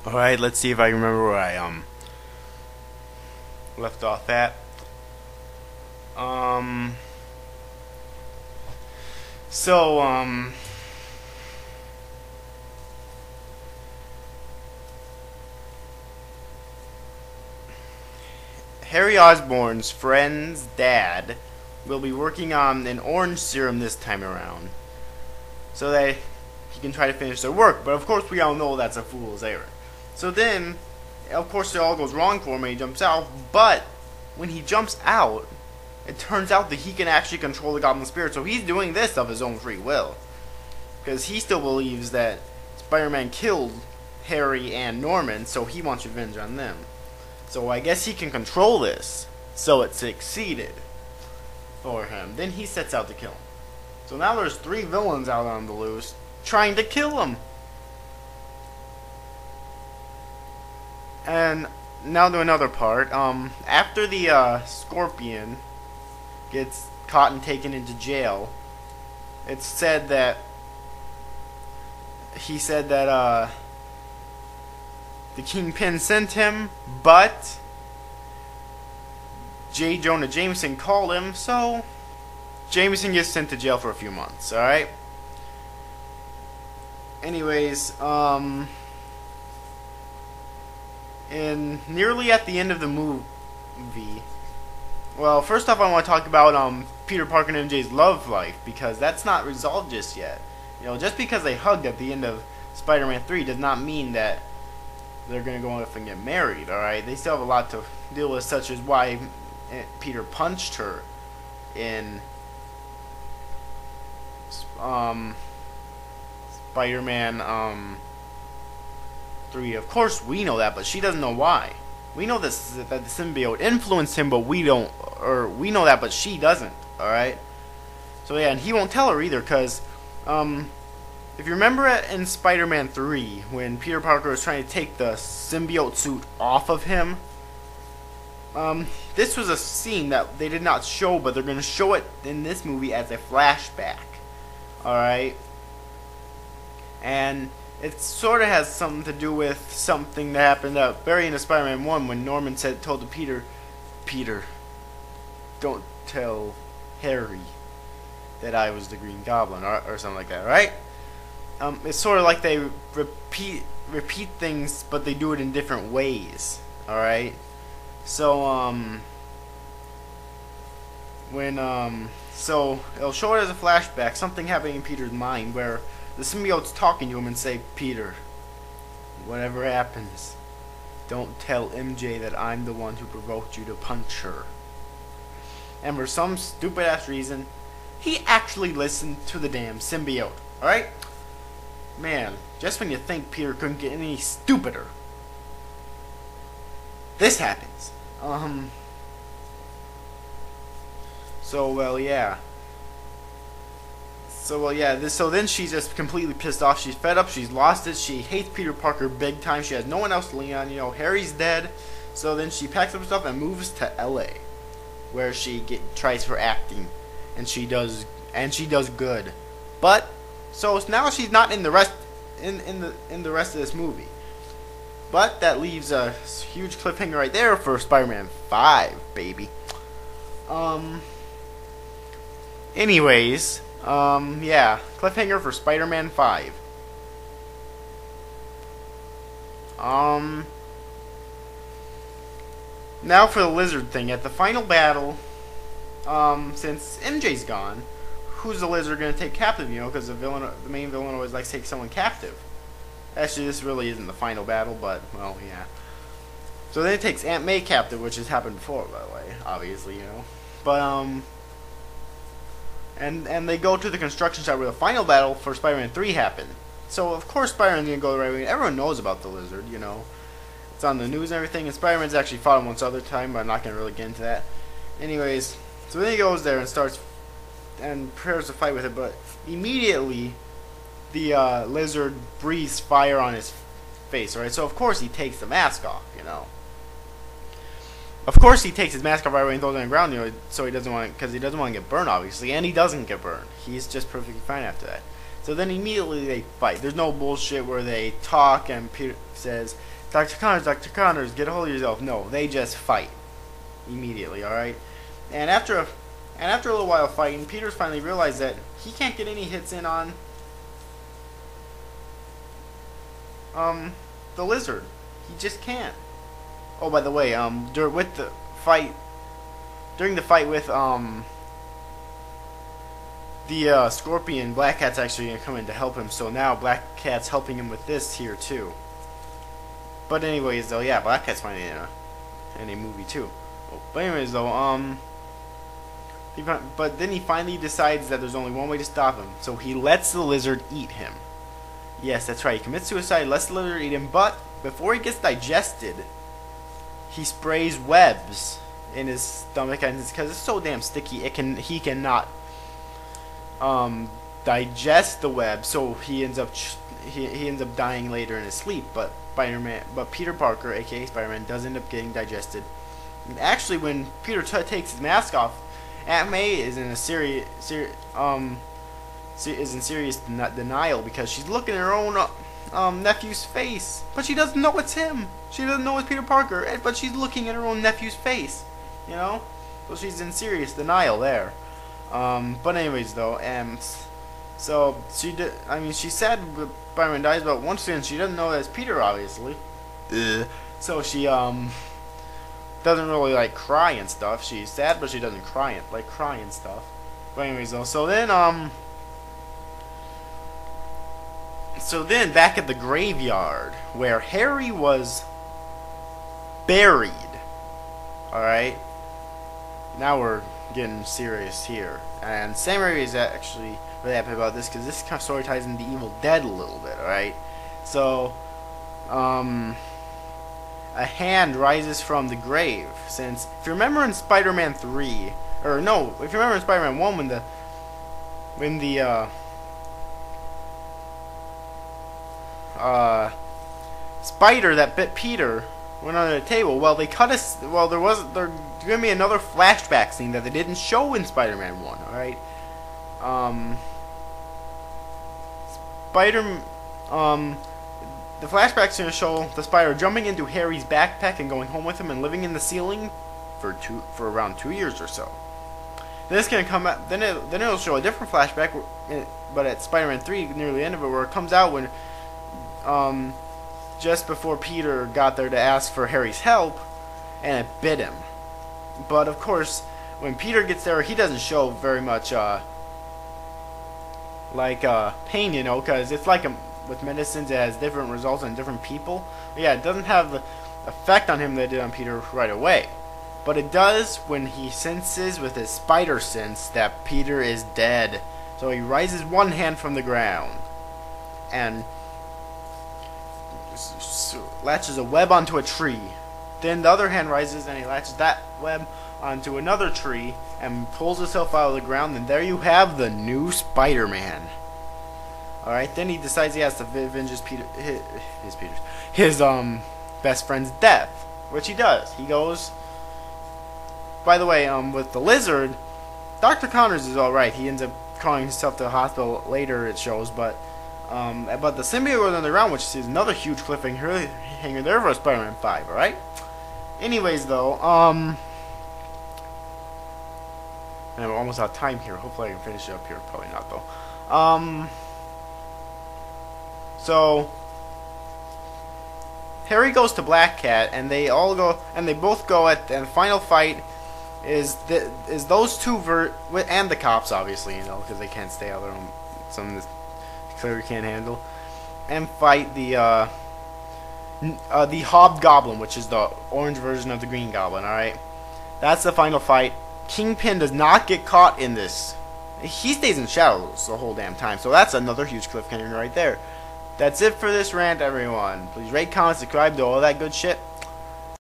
Alright, let's see if I can remember where I left off at. Um so Harry Osborn's friend's dad will be working on an orange serum this time around, so that he can try to finish their work. But of course we all know that's a fool's errand. So then, of course, it all goes wrong for him when he jumps out. But when he jumps out, it turns out that he can actually control the Goblin Spirit. So he's doing this of his own free will, because he still believes that Spider-Man killed Harry and Norman, so he wants revenge on them. So I guess he can control this. So it succeeded for him. Then he sets out to kill him. So now there's 3 villains out on the loose trying to kill him. And now to another part. After the Scorpion gets caught and taken into jail, it's said that the Kingpin sent him, but J. Jonah Jameson called him, so Jameson gets sent to jail for a few months. Alright? Anyways, and nearly at the end of the movie, well, first off I want to talk about Peter Parker and MJ's love life, because that's not resolved just yet. You know, just because they hugged at the end of Spider-Man 3 does not mean that they're going to go off and get married, alright? They still have a lot to deal with, such as why Peter punched her in Spider-Man 3. Of course we know that, but she doesn't know why. We know this, that the symbiote influenced him, but we don't, or we know that, but she doesn't, alright? So yeah, and he won't tell her either, because if you remember in Spider-Man 3, when Peter Parker was trying to take the symbiote suit off of him, this was a scene that they did not show, but they're going to show it in this movie as a flashback. Alright? And it sort of has something to do with something that happened at very end of Spider-Man 1, when Norman told Peter, don't tell Harry that I was the Green Goblin, or something like that, right? It's sort of like they repeat things, but they do it in different ways. Alright? So, so it'll show it as a flashback, something happening in Peter's mind, where the symbiote's talking to him and say, Peter, whatever happens, don't tell MJ that I'm the one who provoked you to punch her. And for some stupid ass reason, he actually listened to the damn symbiote. Alright? Man, just when you think Peter couldn't get any stupider, this happens. So then she's just completely pissed off. She's fed up. She's lost it. She hates Peter Parker big time. She has no one else to lean on. You know, Harry's dead. So then she packs up stuff and moves to LA, where she tries for acting, and she does good. But so now she's not in the rest in the rest of this movie. But that leaves a huge cliffhanger right there for Spider-Man 5, baby. Anyways, yeah, cliffhanger for Spider-Man 5. Now for the Lizard thing. At the final battle, since MJ's gone, who's the Lizard going to take captive, you know, because the main villain always likes to take someone captive. Actually, this really isn't the final battle, but, well, yeah. So then it takes Aunt May captive, which has happened before, by the way, obviously, you know. But, and they go to the construction site where the final battle for Spider-Man 3 happened. So, of course, Spider-Man's going to go the right way. Everyone knows about the Lizard, you know. It's on the news and everything, and Spider-Man's actually fought him once other time, but I'm not going to really get into that. Anyways, so then he goes there and starts and prepares to fight with it, but immediately the Lizard breathes fire on his face, right? So of course he takes the mask off, you know. Of course he takes his mask off right away and throws it on the ground, you know, so he doesn't want, because he doesn't want to get burned, obviously, and he doesn't get burned. He's just perfectly fine after that. So then immediately they fight. There's no bullshit where they talk and Peter says, Dr. Connors, get a hold of yourself. No, they just fight immediately. All right, and after a little while fighting, Peter's finally realized that he can't get any hits in on the lizard. He just can't. Oh, by the way, during the fight with the Scorpion, Black Cat's actually gonna come in to help him. So now Black Cat's helping him with this here too. But anyways, though, yeah, Black Cat's finally in a movie too. But anyways, though, but then he finally decides that there's only one way to stop him. So he lets the lizard eat him. Yes, that's right. He commits suicide, lets the lizard eat him. But before he gets digested, he sprays webs in his stomach, and because it's so damn sticky, he cannot digest the web. So he ends up dying later in his sleep. But Peter Parker, aka Spider-Man, does end up getting digested. And actually, when Peter takes his mask off, Aunt May is in serious denial because she's looking at her own nephew's face, but she doesn't know it's him. She doesn't know it's Peter Parker, but she's looking at her own nephew's face, you know. So she's in serious denial there. But anyways, though, so she did. I mean, she's sad Spider-Man dies, but once again, she doesn't know that it's Peter, obviously. So she doesn't really like cry and stuff. She's sad, but she doesn't cry and stuff. But anyways, though, so then back at the graveyard where Harry was buried. All right. Now we're getting serious here, and Sam Raimi is actually really happy about this because this kind of story ties into Evil Dead a little bit. All right. So, a hand rises from the grave. Since, if you remember in Spider-Man 3, or no, if you remember in Spider-Man 1 when the spider that bit Peter went under the table, well, there going to be another flashback scene that they didn't show in Spider-Man 1, alright? The flashback's going to show the spider jumping into Harry's backpack and going home with him and living in the ceiling for around 2 years or so. Then it's going to come out. Then it'll show a different flashback, but at Spider-Man 3, near the end of it, where it comes out when just before Peter got there to ask for Harry's help, and it bit him. But of course, when Peter gets there, he doesn't show very much pain, you know, because it's like with medicines, it has different results on different people. But yeah, it doesn't have the effect on him that it did on Peter right away. But it does when he senses with his spider sense that Peter is dead. So he raises one hand from the ground and latches a web onto a tree. Then the other hand rises and he latches that web onto another tree and pulls himself out of the ground, and there you have the new Spider-Man. Alright, then he decides he has to avenge his best friend's death, which he does. He goes, by the way, with the lizard, Dr. Connors is alright. He ends up calling himself to the hospital later, it shows, but the symbiote goes underground, which is another huge cliffhanger there for Spider-Man 5, alright? Anyways, though, and I'm almost out of time here. Hopefully I can finish it up here. Probably not, though. So Harry goes to Black Cat, and they both go at the final fight is those two and the cops, obviously, you know, because they can't stay out of their own, something that clearly can't handle, and fight the Hobgoblin, which is the orange version of the Green Goblin. All right, that's the final fight. Kingpin does not get caught in this. He stays in shadows the whole damn time, so that's another huge cliffhanger right there. That's it for this rant, everyone. Please rate, comment, subscribe, do all that good shit.